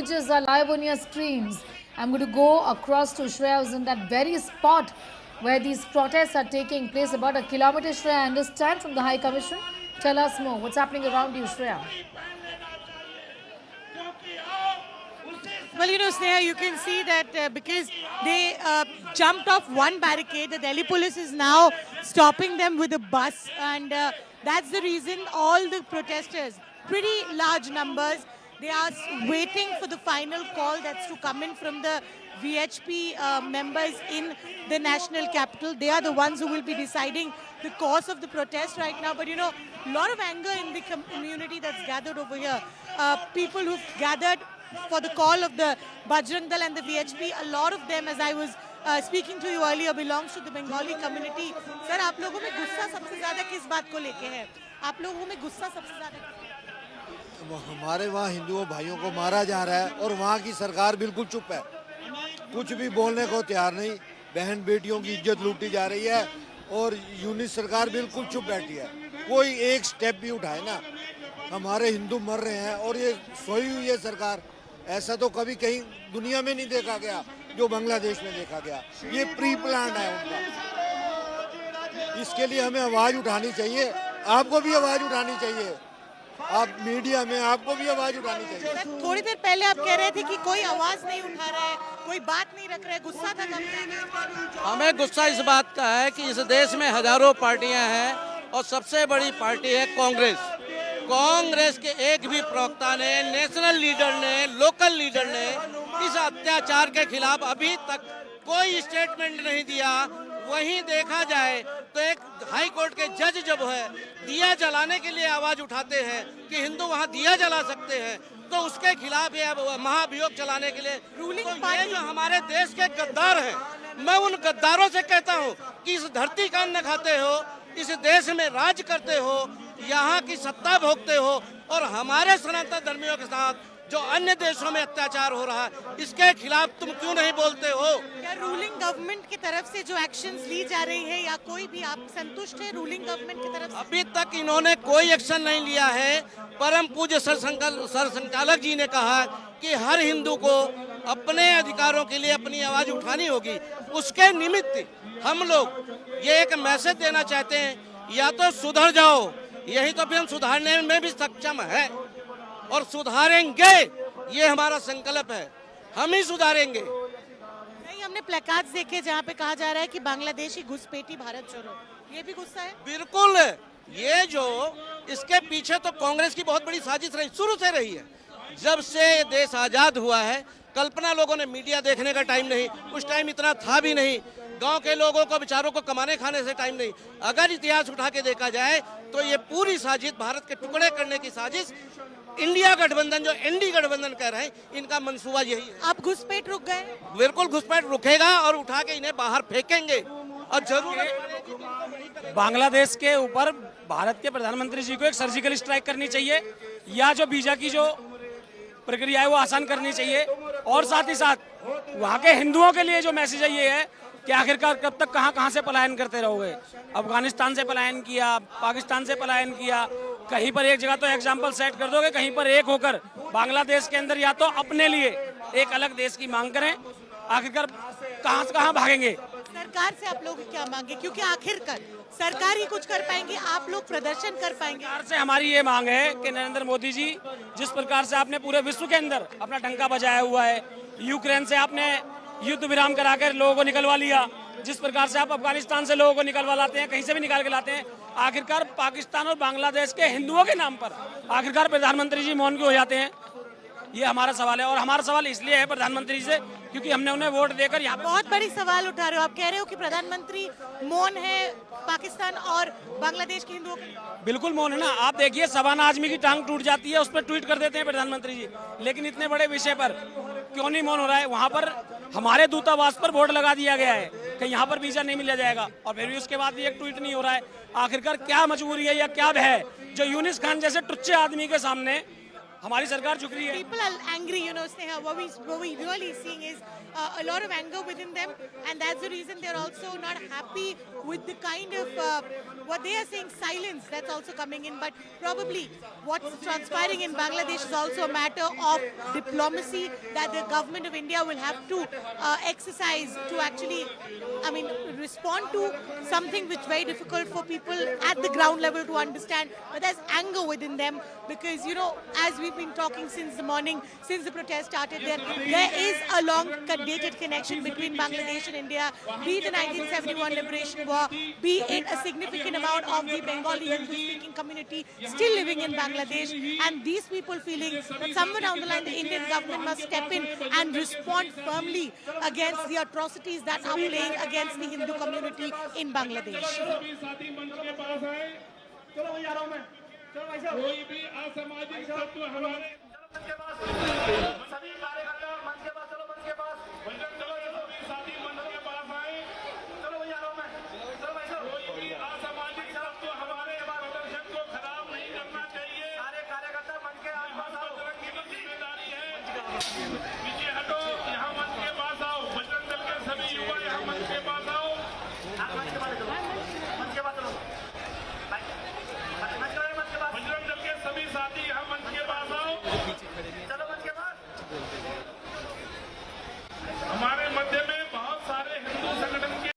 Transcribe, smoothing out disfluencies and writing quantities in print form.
images are live on your screens. I'm going to go across to Shreya, who's in that very spot where these protests are taking place. About a kilometer, Shreya, I understand, from the High Commission. Tell us more. What's happening around you, Shreya? Well, Sneha, you can see that because they jumped off one barricade, the Delhi police is now stopping them with a bus. And that's the reason all the protesters, pretty large numbers, they are waiting for the final call that's to come in from the VHP members in the national capital. They are the ones who will be deciding the course of the protest right now. But, a lot of anger in the community that's gathered over here. People who've gathered for the call of the Bajrang Dal and the VHP, a lot of them, as I was speaking to you earlier, belongs to the Bengali community. Sir, आप लोगों में गुस्सा सबसे ज़्यादा किस बात को लेके है? आप लोगों में गुस्सा सबसे ज़्यादा हमारे वहाँ हिंदुओं भाइयों को मारा जा रहा है और वहाँ की सरकार बिल्कुल चुप है, कुछ भी बोलने को तैयार नहीं। बहन बेटियों की इज्जत लूटी जा रही है और यूनिट सरकार बिल्कुल चुप बैठी है, कोई एक स्टेप भी उठाए ना। हमारे हिंदू मर रहे हैं और ये सोई हुई है सरकार। ऐसा तो कभी कहीं दुनिया में नहीं देखा गया जो बांग्लादेश में देखा गया। ये प्री प्लान है उनका। इसके लिए हमें आवाज उठानी चाहिए, आपको भी आवाज उठानी चाहिए, आप मीडिया में आपको भी आवाज उठानी चाहिए। थोड़ी देर पहले आप कह रहे थे कि कोई आवाज नहीं उठा रहा है, कोई बात नहीं रख रहा है, गुस्सा था कब? हमें गुस्सा इस बात का है कि इस देश में हजारों पार्टियां हैं और सबसे बड़ी पार्टी है कांग्रेस। कांग्रेस के एक भी प्रवक्ता ने, नेशनल लीडर ने, लोकल लीडर ने इस अत्याचार के खिलाफ अभी तक कोई स्टेटमेंट नहीं दिया। वहीं देखा जाए तो एक हाई कोर्ट के जज जब है दिया जलाने के लिए आवाज उठाते हैं कि हिंदू वहां दिया जला सकते हैं, तो उसके खिलाफ ये महाभियोग चलाने के लिए तो ये जो हमारे देश के गद्दार हैं, मैं उन गद्दारों से कहता हूं कि इस धरती का अन्न खाते हो, इस देश में राज करते हो, यहाँ की सत्ता भोगते हो और हमारे सनातन धर्मियों के साथ जो अन्य देशों में अत्याचार हो रहा है, इसके खिलाफ तुम क्यों नहीं बोलते हो? क्या रूलिंग गवर्नमेंट की तरफ से जो एक्शंस ली जा रही है या कोई भी आप संतुष्ट है रूलिंग गवर्नमेंट की तरफ से? अभी तक इन्होंने कोई एक्शन नहीं लिया है। परम पूज्य सरसंघचालक जी ने कहा कि हर हिंदू को अपने अधिकारों के लिए अपनी आवाज उठानी होगी। उसके निमित्त हम लोग ये एक मैसेज देना चाहते हैं, या तो सुधर जाओ, यही तो फिर हम सुधारने में भी सक्षम है और सुधारेंगे, ये हमारा संकल्प है, हम ही सुधारेंगे। नहीं, हमने प्लेकार्ड्स देखे जहाँ पे कहा जा रहा है कि बांग्लादेशी घुसपैठी भारत छोड़ो, ये भी गुस्सा है? बिल्कुल, ये जो इसके पीछे तो कांग्रेस की बहुत बड़ी साजिश रही, शुरू से रही है। जब से देश आजाद हुआ है, कल्पना लोगों ने मीडिया देखने का टाइम नहीं, उस टाइम इतना था भी नहीं, गांव के लोगों को बेचारों को कमाने खाने से टाइम नहीं। अगर इतिहास उठा के देखा जाए तो ये पूरी साजिश, भारत के टुकड़े करने की साजिश, इंडिया गठबंधन जो एनडी गठबंधन कह रहे हैं, इनका मंसूबा यही है। अब घुसपैठ रुक गए? बिल्कुल घुसपैठ रुकेगा और उठा के इन्हें बाहर फेंकेंगे और जरूर बांग्लादेश के ऊपर भारत के प्रधानमंत्री जी को एक सर्जिकल स्ट्राइक करनी चाहिए, या जो वीजा की जो प्रक्रिया है वो आसान करनी चाहिए। और साथ ही साथ वहाँ के हिंदुओं के लिए जो मैसेज है ये है कि आखिरकार कब तक कहाँ से पलायन करते रहोगे। अफगानिस्तान से पलायन किया, पाकिस्तान से पलायन किया, कहीं पर एक जगह तो एग्जाम्पल सेट कर दोगे, कहीं पर एक होकर बांग्लादेश के अंदर या तो अपने लिए एक अलग देश की मांग करें। आखिरकार कहाँ से कहाँ भागेंगे? सरकार से आप लोग क्या मांगे, क्योंकि आखिरकार सरकार ही कुछ कर पाएंगे, आप लोग प्रदर्शन कर पाएंगे? सरकार से हमारी ये मांग है कि नरेंद्र मोदी जी, जिस प्रकार से आपने पूरे विश्व के अंदर अपना डंका बजाया हुआ है, यूक्रेन से आपने युद्ध विराम कराकर लोगों को निकलवा लिया, जिस प्रकार से आप अफगानिस्तान से लोगों को निकलवा लाते हैं, कहीं से भी निकाल के लाते हैं, आखिरकार पाकिस्तान और बांग्लादेश के हिंदुओं के नाम पर आखिरकार प्रधानमंत्री जी मौन क्यों हो जाते हैं? ये हमारा सवाल है। और हमारा सवाल इसलिए है प्रधानमंत्री जी से क्योंकि हमने उन्हें वोट देकर यहाँ बहुत बड़ी सवाल उठा रहे हो आप, कह रहे हो कि प्रधानमंत्री मौन है पाकिस्तान और बांग्लादेश के हिंदुओं के। बिल्कुल मौन है ना। आप देखिए, सवाना आजमी की टांग टूट जाती है, उस पर ट्वीट कर देते हैं प्रधानमंत्री जी, लेकिन इतने बड़े विषय पर क्यों नहीं मौन हो रहा है? वहाँ पर हमारे दूतावास पर बोर्ड लगा दिया गया है कि यहाँ पर वीजा नहीं मिला जाएगा, और फिर भी उसके बाद भी एक ट्वीट नहीं हो रहा है। आखिरकार क्या मजबूरी है या क्या भय जो यूनिस खान जैसे टुच्चे आदमी के सामने हमारी सरकार झुक रही है। People are angry, you know, Sneha. What we really seeing is a lot of anger within them, and that's the reason they're also not happy with the kind of what they are saying silence that's also coming in. But probably what's transpiring in Bangladesh is also a matter of diplomacy that the government of India will have to exercise to actually, I mean, respond to something which is very difficult for people at the ground level to understand. But there's anger within them because, you know, as we've been talking since the morning, since the protest started, there is a long dated connection between Bangladesh and India, be it the 1971 liberation war, be it a significant amount of the Bengali Hindu-speaking community still living in Bangladesh, and these people feeling that somewhere down the line the Indian government must step in and respond firmly against the atrocities that are playing against the Hindu community in Bangladesh. कोई भी असामाजिक तत्व हमारे सभी कार्यकर्ता मंच के पास चलो, मंच के पास चलो, सभी साथी मंच के पास आए। चलो भैया चलो भाई साहब, कोई भी असामाजिक तत्व हमारे प्रदर्शन को खराब नहीं करना चाहिए। सारे कार्यकर्ता मंच के आसपास आओ, जिम्मेदारी है।